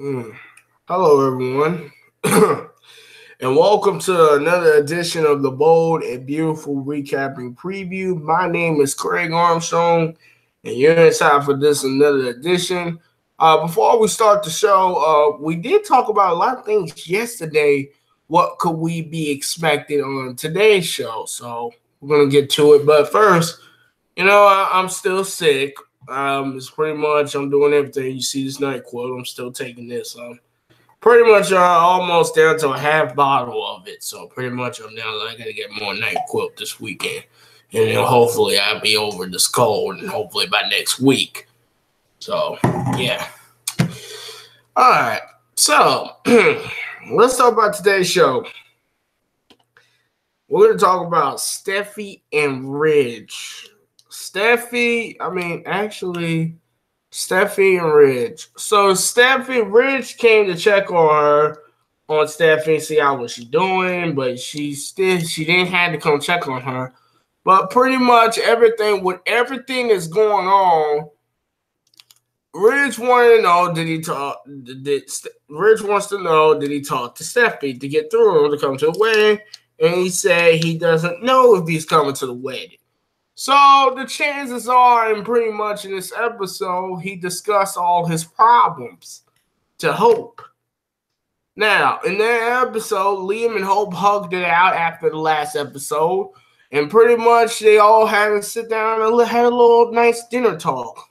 Mm. Hello, everyone, and welcome to another edition of the Bold and Beautiful Recapping Preview. My name is Craig Armstrong, and you're inside for this another edition. Before we start the show, we did talk about a lot of things yesterday. What could we be expecting on today's show? So we're gonna get to it, but first, I'm still sick. It's pretty much I'm doing everything. You see this night quote. I'm still taking this. Pretty much almost down to a half bottle of it. So pretty much I'm down. I gotta get more night quote this weekend, and then hopefully I'll be over this cold, and hopefully by next week. So yeah. All right. So let's talk about today's show. We're gonna talk about Steffi and Ridge. Steffi and Ridge. So Ridge came to check on her, on Steffi, see how was she doing, but she didn't have to come check on her. But pretty much everything that's going on, Ridge wanted to know Ridge wants to know, did he talk to Steffi to get through to come to the wedding? And he said he doesn't know if he's coming to the wedding. So the chances are, and pretty much in this episode, he discussed all his problems to Hope. Now, in that episode, Liam and Hope hugged it out after the last episode, and pretty much they all had to sit down and had a little nice dinner talk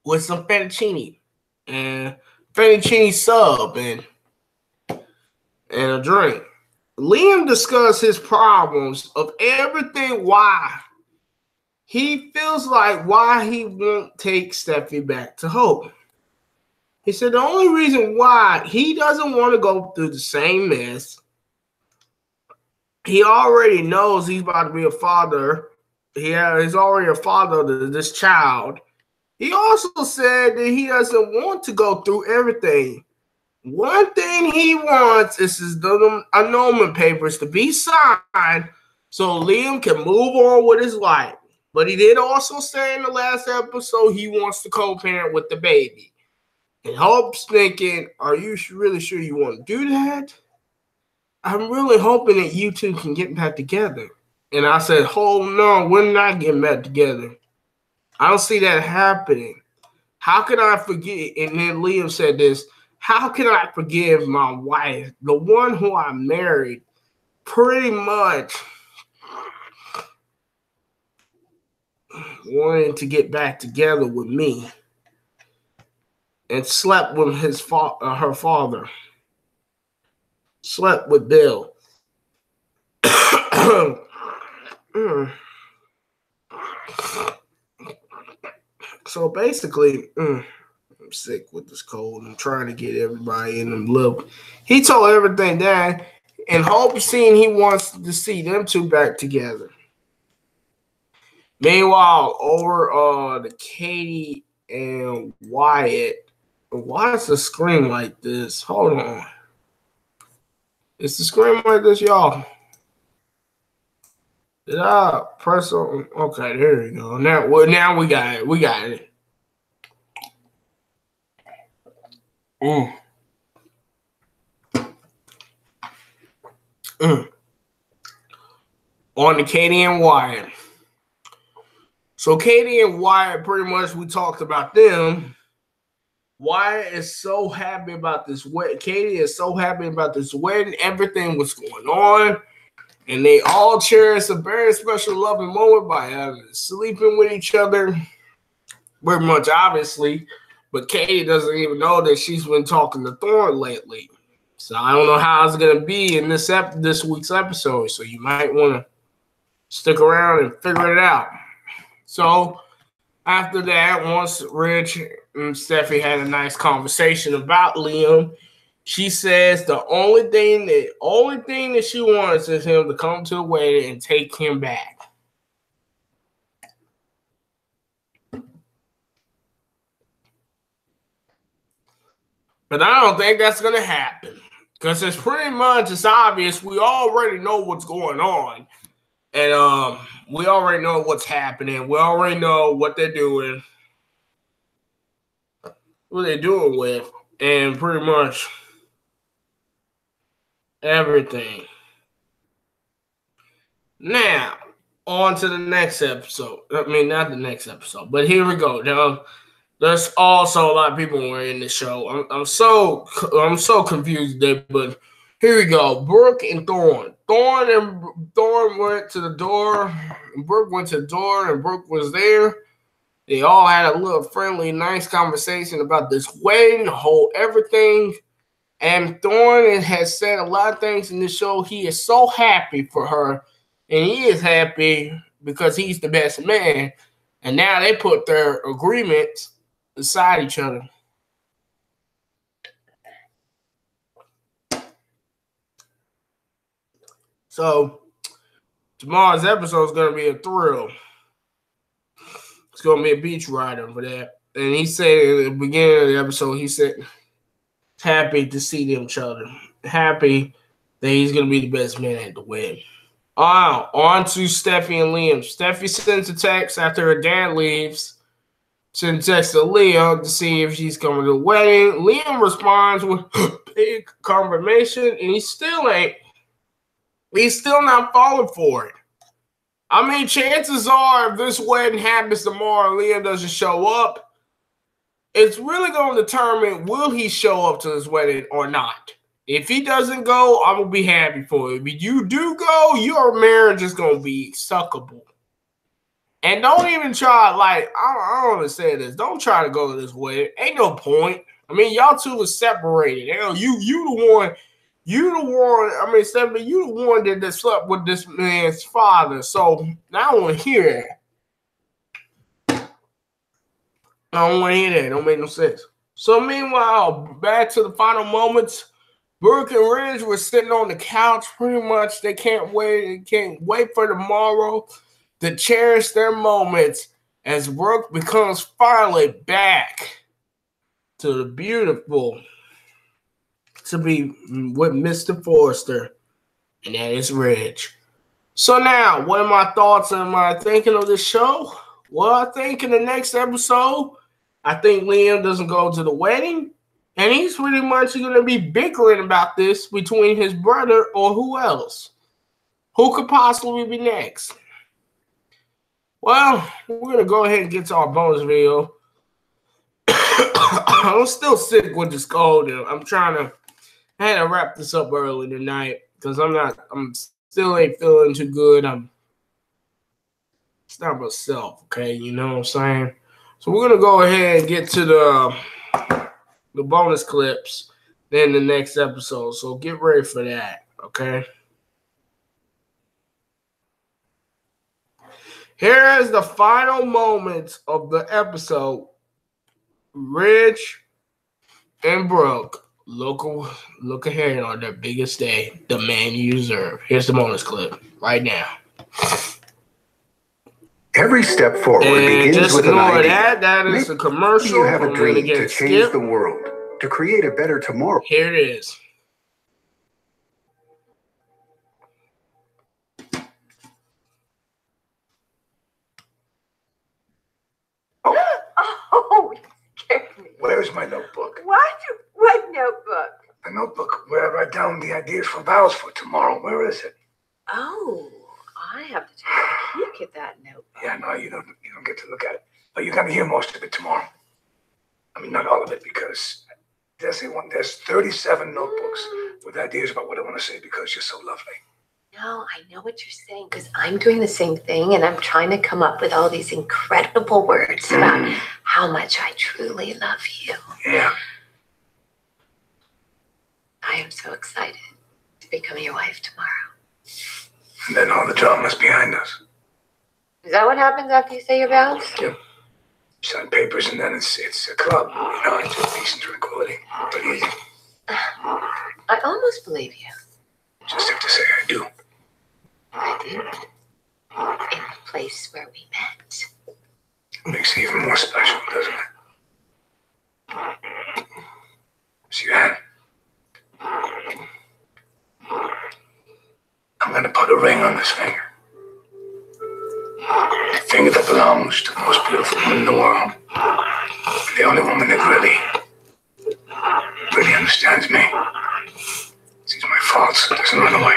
with some fettuccine and fettuccine sub and a drink. Liam discussed his problems of everything, why he feels like why he won't take Steffi back to Hope. He said the only reason why he doesn't want to go through the same mess, he already knows he's about to be a father. He's already a father to this child. He also said that he doesn't want to go through everything. One thing he wants is his annulment papers to be signed so Liam can move on with his life. But he did also say in the last episode he wants to co-parent with the baby. And Hope's thinking, are you really sure you want to do that? I'm really hoping that you two can get back together. And I said, oh no, we're not getting back together. I don't see that happening. How can I forget? And then Liam said this, how can I forgive my wife, the one who I married, pretty much wanting to get back together with me and slept with her father, slept with Bill. So basically, I'm sick with this cold. I'm trying to get everybody in the loop. He told everything down, and Hope seen he wants to see them two back together. Meanwhile, over the Katie and Wyatt, why is the screen like this? Hold on. Is the screen like this, y'all? Did I press on? Okay, there we go. Now we got it. We got it. On the Katie and Wyatt. So Katie and Wyatt, pretty much we talked about them. Wyatt is so happy about this wedding. Katie is so happy about this wedding. Everything was going on. And they all cherish a very special loving moment by sleeping with each other. Very much, obviously. But Katie doesn't even know that she's been talking to Thorne lately. So I don't know how it's going to be in this week's episode. So you might want to stick around and figure it out. So after that, once Rich and Steffi had a nice conversation about Liam, she says the only thing that she wants is him to come to the wedding and take him back. But I don't think that's going to happen. Because it's obvious. We already know what's going on. And we already know what's happening. We already know what they're doing. who they're doing with, and pretty much everything. Now, on to the next episode. I mean, not the next episode, but here we go. Now, there's also a lot of people who are in the show. I'm so confused today, but here we go. Brooke and Thorne. Thorne went to the door. Brooke went to the door, and Brooke was there. They all had a little friendly, nice conversation about this wedding, the whole everything. And Thorne has said a lot of things in this show. He is so happy for her, and he is happy because he's the best man. And now they put their agreements beside each other. So tomorrow's episode is going to be a thrill. It's going to be a beach rider for that. And he said at the beginning of the episode, he said, happy to see them each other. Happy that he's going to be the best man at the wedding. On to Steffi and Liam. Steffi sends a text after her dad leaves. Sends a text to Liam to see if she's coming to the wedding. Liam responds with big confirmation, and he's still not falling for it. I mean, chances are if this wedding happens tomorrow and Liam doesn't show up, it's really going to determine will he show up to this wedding or not. If he doesn't go, I'm going to be happy for you. If you do go, your marriage is going to be suckable. And don't even try, like, I don't want to say this. Don't try to go to this wedding. Ain't no point. I mean, y'all two are separated. Hell, you the one, I mean, Stephanie, you the one that slept with this man's father. So I don't want to hear that. I don't want to hear that. It don't make no sense. So meanwhile, back to the final moments. Brooke and Ridge were sitting on the couch pretty much. They can't wait. They can't wait for tomorrow to cherish their moments as Brooke becomes finally back to the beautiful to be with Mr. Forrester, and that is Ridge. So now, what are my thoughts and my thinking of this show? Well, I think in the next episode, I think Liam doesn't go to the wedding, and he's pretty much going to be bickering about this between his brother or who else. Who could possibly be next? Well, we're going to go ahead and get to our bonus video. I'm still sick with this cold. I had to wrap this up early tonight because I'm still ain't feeling too good. It's not myself, okay? You know what I'm saying? So we're going to go ahead and get to the bonus clips in the next episode. So get ready for that, okay? Here is the final moments of the episode. Ridge and Brooke look ahead on their biggest day, the man you deserve. Here's the bonus clip right now. Every step forward begins with an idea. That is a commercial. You have a dream to change the world, to create a better tomorrow. Here it is. Oh, you scared me. Where's my notebook? What? What notebook? The notebook where I write down the ideas for vows for tomorrow. Where is it? Oh, I have to take a peek at that notebook. Yeah, no, you don't get to look at it. But you're gonna hear most of it tomorrow. I mean, not all of it, because there's 37 notebooks with ideas about what I want to say because you're so lovely. No, I know what you're saying because I'm doing the same thing and I'm trying to come up with all these incredible words about how much I truly love you. Yeah. I am so excited to become your wife tomorrow. And then all the drama's behind us. Is that what happens after you say your vows? Yep. Sign papers and then it's a club. You know, it's peace and tranquility. Pretty easy. I almost believe you. Just have to say I do. I did. In the place where we met. Makes it even more special, doesn't it? See that? I'm gonna put a ring on this finger. The finger that belongs to the most beautiful woman in the world. The only woman that really understands me, sees my faults, doesn't run away.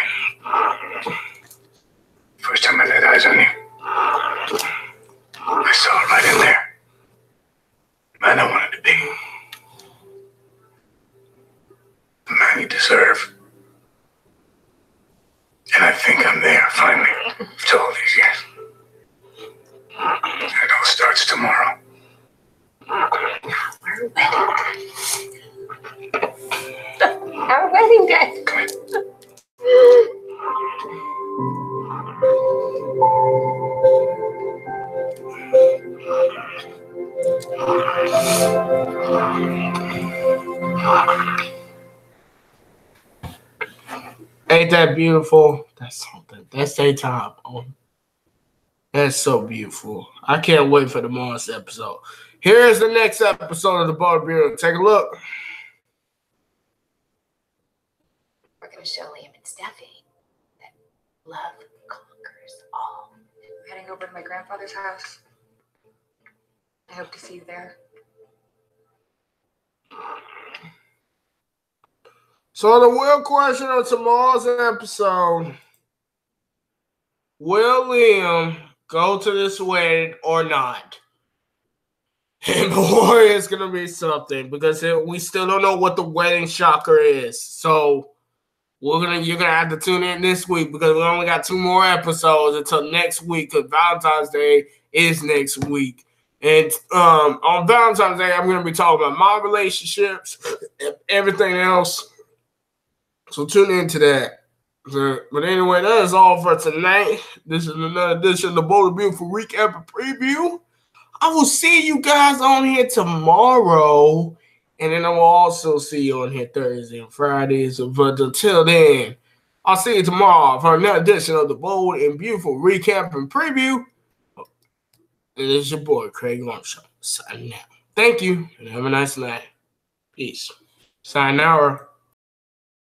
First time I laid eyes on you, I saw it right in there. The man I wanted to be. The man you deserve. And I think I'm there, finally, after all these years. It all starts tomorrow. Our wedding day. Come here. Ain't that beautiful? That's something. That's their time. Oh, that's so beautiful. I can't wait for tomorrow's episode. Here is the next episode of the Bold Bureau. Take a look. We're going to show Liam and Steffi that love conquers all. We're heading over to my grandfather's house. I hope to see you there. So the real question of tomorrow's episode, will Liam go to this wedding or not? And boy, it's going to be something because we still don't know what the wedding shocker is. So you're going to have to tune in this week because we only got 2 more episodes until next week because Valentine's Day is next week. And on Valentine's Day, I'm going to be talking about my relationships and everything else. So tune into that. But anyway, that is all for tonight. This is another edition of the Bold and Beautiful Recap and Preview. I will see you guys on here tomorrow. And then I will also see you on here Thursday and Fridays. But until then, I'll see you tomorrow for another edition of the Bold and Beautiful Recap and Preview. And it's your boy, Craig Armstrong, signing out. Thank you, and have a nice night. Peace. Sayonara.